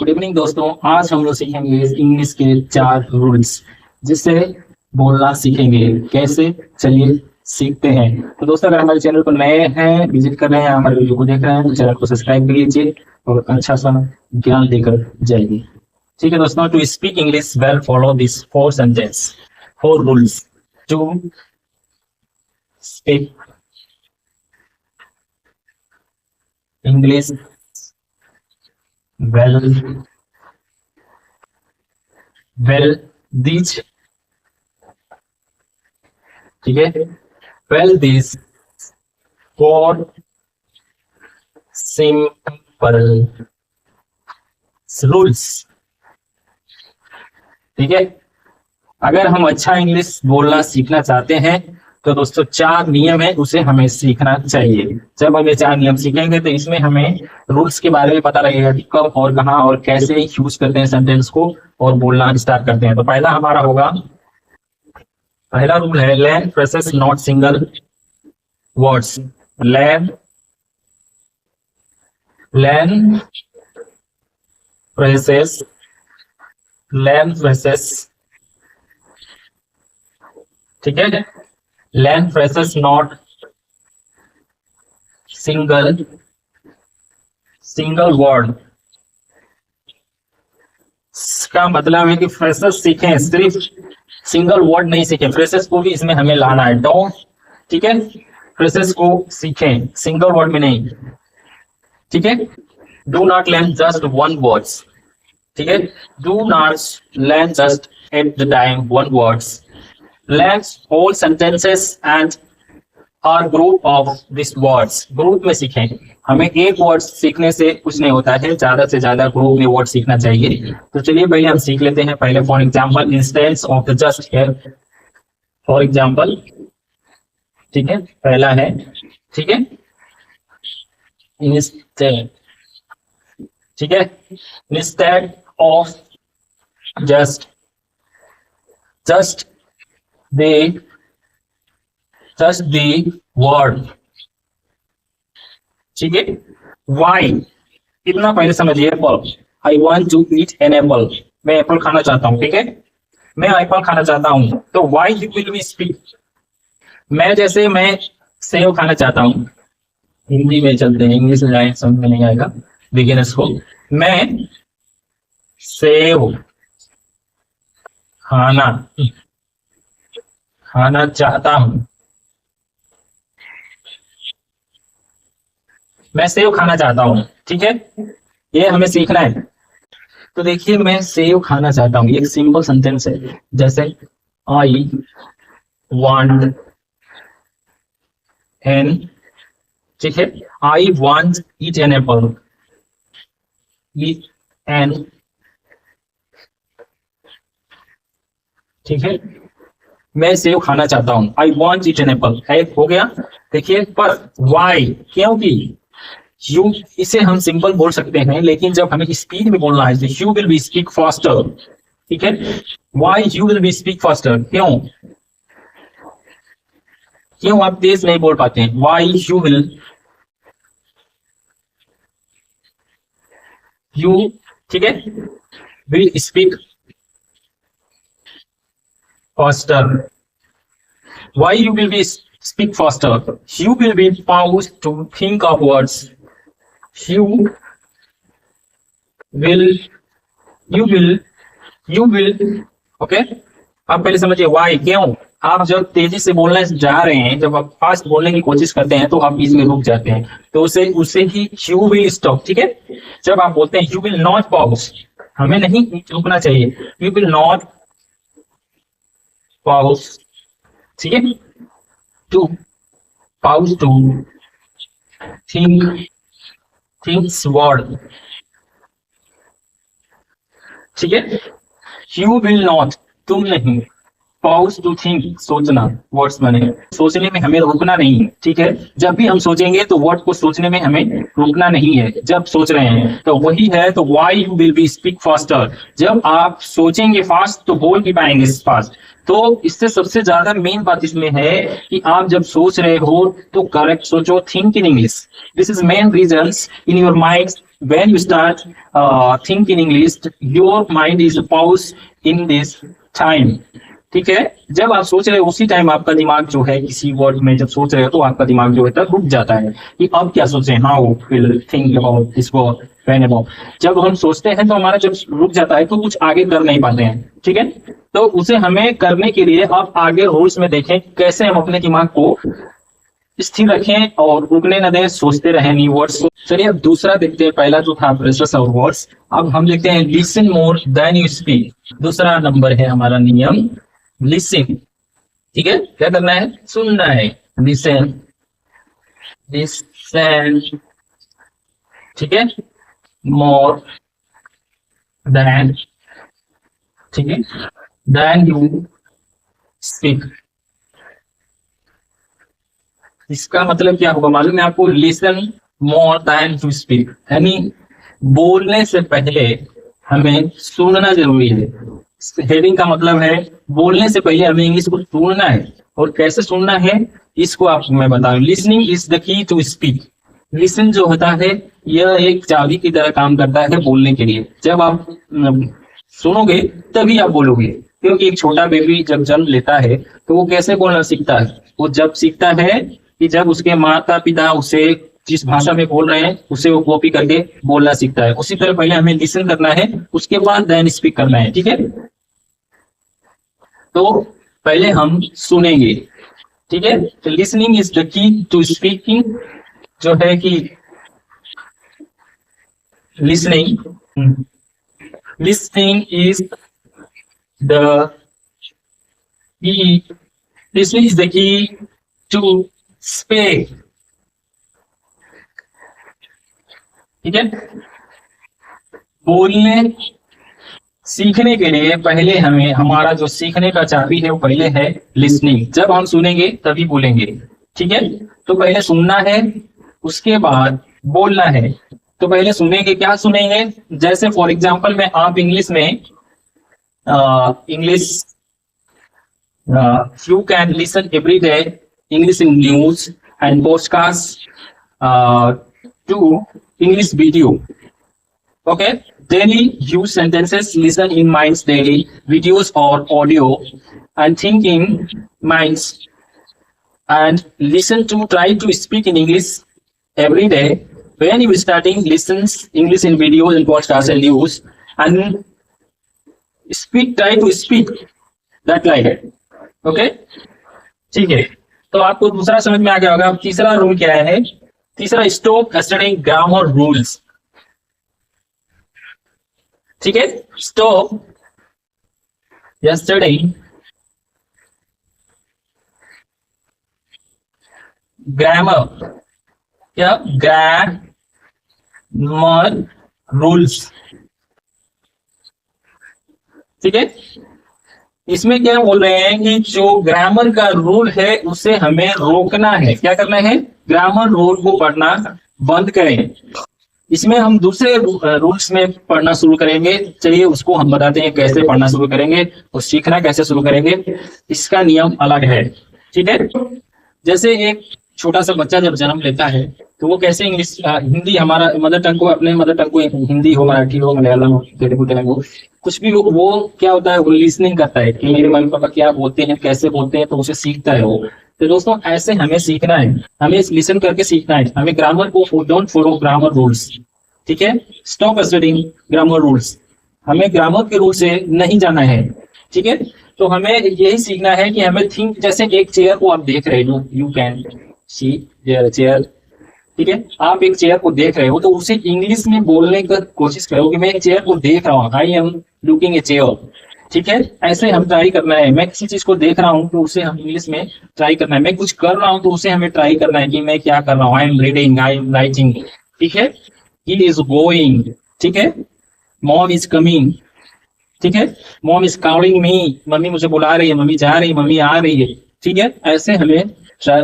Good evening दोस्तों। आज हम लोग सीखेंगे इंग्लिश के 4 रूल्स जिससे बोलना सीखेंगे। कैसे, चलिए सीखते हैं। तो दोस्तों, अगर हमारे चैनल पर नए हैं, विजिट कर रहे हैं, हमारे वीडियो को देख रहे हैं, तो चैनल को सब्सक्राइब कर लीजिए और अच्छा सा ज्ञान देकर जाइए। ठीक है दोस्तों, to speak English well follow this 4 sentence, 4 rules to speak English well these, ठीक है, वेल दीज 4 सिंपल रूल्स। ठीक है, अगर हम अच्छा इंग्लिश बोलना सीखना चाहते हैं तो दोस्तों 4 नियम है, उसे हमें सीखना चाहिए। जब हम ये 4 नियम सीखेंगे तो इसमें हमें रूल्स के बारे में पता लगेगा कि कब और कहाँ और कैसे यूज करते हैं सेंटेंस को और बोलना स्टार्ट करते हैं। तो पहला हमारा होगा, पहला रूल है learn phrases not single words. Learn phrases ठीक है, learn phrases not single word. इसका मतलब है कि फ्रेजेस सीखें, सिर्फ सिंगल वर्ड नहीं सीखें, फ्रेजेस को भी इसमें हमें लाना है। डोंट, ठीक है, फ्रेजेस को सीखें, सिंगल वर्ड में नहीं। ठीक है, do not learn just one words. ठीक है, do not learn just at the time one words, learn whole sentences and और group of this words. Group में सीखें, हमें एक वर्ड सीखने से कुछ नहीं होता है, ज्यादा से ज्यादा ग्रुप में वर्ड सीखना चाहिए। तो चलिए पहले हम सीख लेते हैं। पहले for example, instance of the just here, for example. ठीक है, पहला है, ठीक है, इंस्टेड, ठीक है, instead of just the word। ठीक है, why, इतना पहले समझिए। Apple, I want to eat an apple, मैं एप्पल खाना चाहता हूँ। ठीक है, मैं एप्पल खाना चाहता हूँ। तो why you will be speak, मैं जैसे मैं सेव खाना चाहता हूँ, हिंदी में चलते हैं, इंग्लिश में जाए समझ में नहीं आएगा बिगिनर्स को। मैं सेव खाना चाहता हूँ, मैं सेव खाना चाहता हूँ। ठीक है, ये हमें सीखना है। तो देखिए, मैं सेव खाना चाहता हूँ, ये एक सिंपल सेंटेंस है। जैसे आई वांट एन, ठीक है, I want eat an Apple, eat an, ठीक है, मैं सेव खाना चाहता हूँ, I want eat an Apple है, हो गया। देखिए, पर वाई, क्योंकि यू, इसे हम सिंपल बोल सकते हैं, लेकिन जब हमें स्पीड में बोलना है तो you will be speak faster. ठीक है, why you will be speak faster, क्यों आप तेज नहीं बोल पाते हैं। व्हाई यू, ठीक है, will speak faster. Why you will be speak faster, you will be pause to think of words, you will, okay. आप पहले समझिए why, क्यों। आप जब तेजी से बोलने जा रहे हैं, जब आप फास्ट बोलने की कोशिश करते हैं तो आप बीच में रुक जाते हैं, तो उसे ही you will stop। ठीक है, जब आप बोलते हैं you will not pause, हमें नहीं रुकना चाहिए, you will not pause। ठीक है, to pause to things word. ठीक है, यू विल नॉट, तुम नहीं, पॉज टू थिंक, सोचना, वर्ड्स बने, सोचने में हमें रुकना नहीं है, ठीक है। जब भी हम सोचेंगे तो वर्ड को सोचने में हमें रुकना नहीं है जब सोच रहे हैं, तो वही है। तो why you will be speak faster, जब आप सोचेंगे फास्ट तो बोल भी पाएंगे फास्ट। तो इससे सबसे ज्यादा मेन बात इसमें है कि आप जब सोच रहे हो तो करेक्ट सोचो, think in English. This is main reasons in your mind when you start think in English, your mind is paused in this time, ठीक है। जब आप सोच रहे हो उसी टाइम आपका दिमाग जो है किसी वर्ड में जब सोच रहे हो तो आपका दिमाग जो है तब रुक जाता है कि अब क्या सोचें, how will think about this word when about. जब हम सोचते हैं तो हमारा जब रुक जाता है तो कुछ आगे कर नहीं पाते हैं, ठीक है। तो उसे हमें करने के लिए आप आगे रूल्स में देखें कैसे हम अपने दिमाग को स्थिर रखें और रुकने न दें, सोचते रहें न्यू वर्ड्स को। चलिए अब दूसरा देखते हैं, पहला जो था फ्रेजेस और वर्ड्स, अब हम देखते हैं listen more then you speak. दूसरा नंबर है हमारा नियम लिसन, ठीक है। क्या करना है, सुनना है, लिसन, लिसन, ठीक है, मोर देन, ठीक है, देन यू स्पीक। इसका मतलब क्या होगा मालूम है आपको, listen more than to speak, यानी बोलने से पहले हमें सुनना जरूरी है। हेडिंग का मतलब है बोलने से पहले हमें इंग्लिश को सुनना है। और कैसे सुनना है इसको आपको मैं बता रहा हूँ। Listening is the key to speak. Listen जो होता है यह एक चाबी की तरह काम करता है बोलने के लिए। जब आप सुनोगे तभी आप बोलोगे, क्योंकि एक छोटा बेबी जब जन्म लेता है तो वो कैसे बोलना सीखता है, वो जब सीखता है कि जब उसके माता पिता उसे जिस भाषा में बोल रहे हैं उसे वो कॉपी करके बोलना सीखता है। उसी तरह पहले हमें लिसन करना है, उसके बाद देन स्पीक करना है, ठीक है। तो पहले हम सुनेंगे, ठीक है। तो listening is the key to speaking, जो है कि listening, listening is the key, listening is the key to speak, ठीक है। बोलने सीखने के लिए पहले हमें हमारा जो सीखने का चाबी है वो पहले है लिसनिंग। जब हम सुनेंगे तभी बोलेंगे, ठीक है। तो पहले सुनना है, उसके बाद बोलना है। तो पहले सुनेंगे, क्या सुनेंगे, जैसे फॉर एग्जांपल में आप इंग्लिश में English you can listen every day English in news and podcasts to English video. Okay, daily use sentences, listen in minds daily, videos or audio, and thinking minds, and listen to try to speak in English every day. When you starting listens English in videos and podcasts and news, and speak, try to speak that like it. Okay, ठीक है। तो आपको दूसरा समझ में आ गया होगा। अब तीसरा रूल क्या है, तीसरा स्टॉप स्टडिंग ग्रामर रूल्स, ठीक है। स्टॉप स्टडिंग ग्रामर, क्या, ग्रामर रूल्स, ठीक है। इसमें क्या बोल रहे हैं कि जो ग्रामर का रूल है उसे हमें रोकना है। क्या करना है, ग्रामर रूल को पढ़ना बंद करें। इसमें हम दूसरे रूल्स में पढ़ना शुरू करेंगे। चलिए उसको हम बताते हैं कैसे पढ़ना शुरू करेंगे और सीखना कैसे शुरू करेंगे। इसका नियम अलग है, ठीक है। जैसे एक छोटा सा बच्चा जब जन्म लेता है तो वो कैसे इंग्लिश हिंदी, हमारा मदर टंग को, अपने मदर टंग को, हिंदी हो, मराठी हो, मलयालम हो, तेलुगु, तेलुगु, कुछ भी वो क्या होता है, वो लिसनिंग करता है कि मेरे मम्मी पापा क्या बोलते हैं, कैसे बोलते हैं, तो उसे सीखता है वो। तो दोस्तों ऐसे हमें सीखना है, हमें लिसन करके सीखना है। हमें ग्रामर को, डोंट फॉलो ग्रामर रूल्स, ठीक है। स्टॉप स्टडिंग ग्रामर रूल्स, हमें ग्रामर के रूल से नहीं जाना है, ठीक है। तो हमें यही सीखना है कि हमें थिंक, जैसे एक चेयर को आप देख रहे हो, यू कैन सी चेयर, ठीक है। आप एक चेयर को देख रहे हो तो उसे इंग्लिश में बोलने का कोशिश करो कि मैं एक चेयर को देख रहा हूँ, I am looking a chair, ठीक है। ऐसे हम ट्राई करना है। मैं किसी चीज को देख रहा हूँ तो उसे हम इंग्लिश में ट्राई करना है। मैं कुछ कर रहा हूँ तो उसे हमें ट्राई करना है कि मैं क्या कर रहा हूँ, I am reading, I am writing, ठीक है। ही इज गोइंग, ठीक है। मॉम इज कमिंग, ठीक है, mom is calling me, mummy मुझे बुला रही है, मम्मी जा रही है, मम्मी आ रही है। ठीक है, ऐसे हमें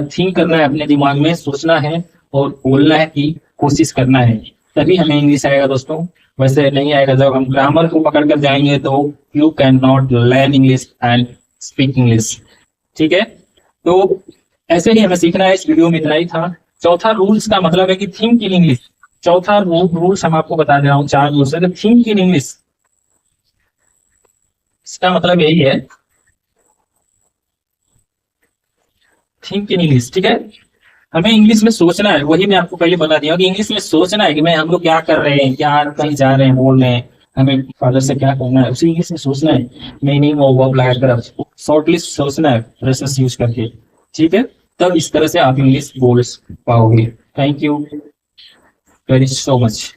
थिंक करना है, अपने दिमाग में सोचना है और बोलना है की कोशिश करना है, तभी हमें इंग्लिश आएगा दोस्तों, वैसे नहीं आएगा। जब हम ग्रामर को पकड़ कर जाएंगे तो you can not learn English and speak English. ठीक है, तो ऐसे ही हमें सीखना है। इस वीडियो में इतना ही था। चौथा रूल्स का मतलब है कि थिंक इन इंग्लिश। चौथा रूल्स हम आपको बता दे रहा हूँ, 4 रूल्स है। थिंक इन इंग्लिश, इसका मतलब यही है, थिंक इन इंग्लिश। ठीक है, हमें इंग्लिश में सोचना है, वही मैं आपको पहले बता दिया कि इंग्लिश में सोचना है कि मैं हम लोग क्या कर रहे हैं, क्या कहीं जा रहे हैं, बोल रहे हैं, हमें फादर से क्या करना है, उसे इंग्लिश में सोचना है। मीनिंग और वर्ब लगाकर शॉर्ट लिस्ट सोचना है फ्रेजेस यूज करके। ठीक है, तब इस तरह से आप इंग्लिश बोल पाओगे। Thank you very so much.